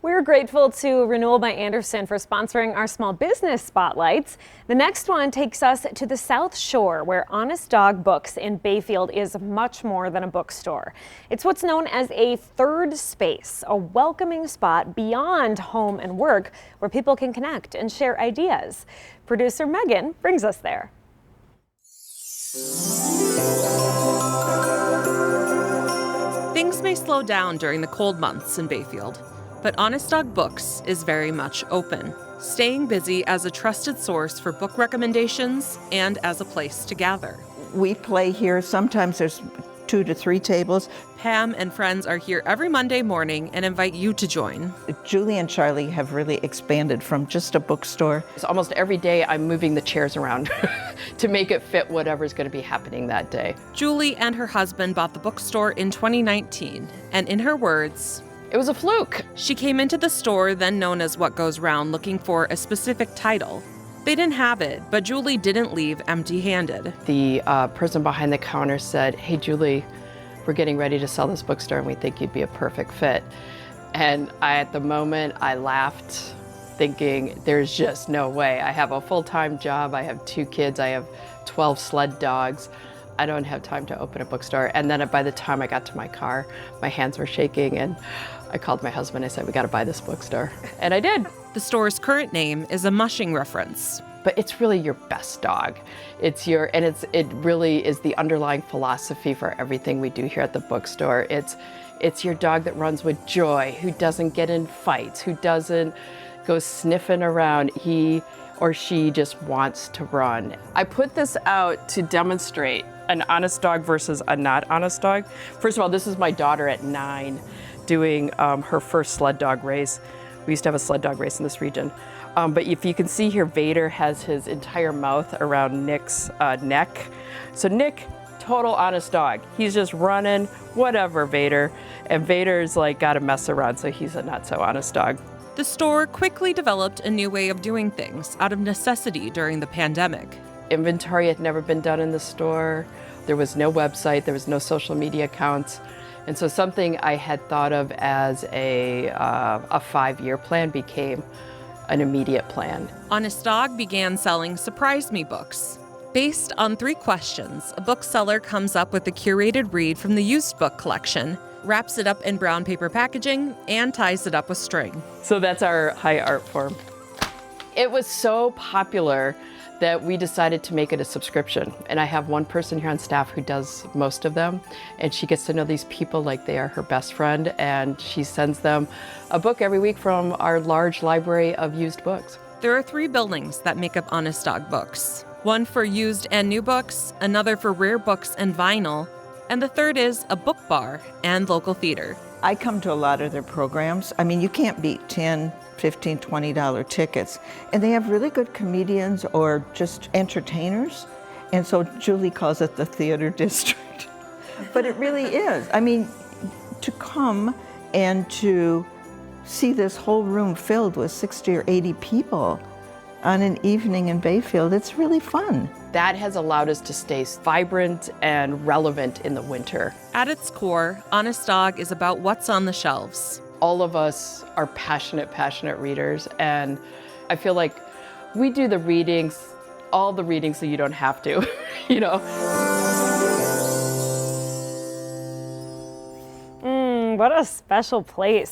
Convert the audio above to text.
We're grateful to Renewal by Anderson for sponsoring our small business spotlights. The next one takes us to the South Shore, where Honest Dog Books in Bayfield is much more than a bookstore. It's what's known as a third space, a welcoming spot beyond home and work where people can connect and share ideas. Producer Megan brings us there. Things may slow down during the cold months in Bayfield, but Honest Dog Books is very much open, staying busy as a trusted source for book recommendations and as a place to gather. We play here. Sometimes there's 2 to 3 tables. Pam and friends are here every Monday morning and invite you to join. Julie and Charlie have really expanded from just a bookstore. So almost every day I'm moving the chairs around to make it fit whatever's going to be happening that day. Julie and her husband bought the bookstore in 2019, and in her words, it was a fluke. She came into the store, then known as What Goes Round, looking for a specific title. They didn't have it, but Julie didn't leave empty-handed. The person behind the counter said, "Hey, Julie, we're getting ready to sell this bookstore and we think you'd be a perfect fit." And at the moment, I laughed, thinking, there's just no way. I have a full-time job, I have 2 kids, I have 12 sled dogs. I don't have time to open a bookstore. And then by the time I got to my car, my hands were shaking and I called my husband. I said, we got to buy this bookstore. And I did. The store's current name is a mushing reference. But it's really your best dog. It really is the underlying philosophy for everything we do here at the bookstore. It's your dog that runs with joy, who doesn't get in fights, who doesn't go sniffing around. He or she just wants to run. I put this out to demonstrate an honest dog versus a not honest dog. First of all, this is my daughter at 9 doing her first sled dog race. We used to have a sled dog race in this region. But if you can see here, Vader has his entire mouth around Nick's neck. So Nick, total honest dog. He's just running, whatever, Vader. And Vader's like got to mess around, so he's a not so honest dog. The store quickly developed a new way of doing things out of necessity during the pandemic. Inventory had never been done in the store. There was no website, there was no social media accounts. And so something I had thought of as a 5-year plan became an immediate plan. Honest Dog began selling Surprise Me books. Based on 3 questions, a bookseller comes up with a curated read from the used book collection, wraps it up in brown paper packaging, and ties it up with string. So that's our high art form. It was so popular that we decided to make it a subscription. And I have one person here on staff who does most of them, and she gets to know these people like they are her best friend, and she sends them a book every week from our large library of used books. There are 3 buildings that make up Honest Dog Books. One for used and new books, another for rare books and vinyl, and the third is a book bar and local theater. I come to a lot of their programs. I mean, you can't beat $10, $15, $20 tickets. And they have really good comedians or just entertainers. And so Julie calls it the theater district. But it really is. I mean, to come and to see this whole room filled with 60 or 80 people on an evening in Bayfield, it's really fun. That has allowed us to stay vibrant and relevant in the winter. At its core, Honest Dog is about what's on the shelves. All of us are passionate readers, and I feel like we do the readings, all the readings so you don't have to, you know. What a special place.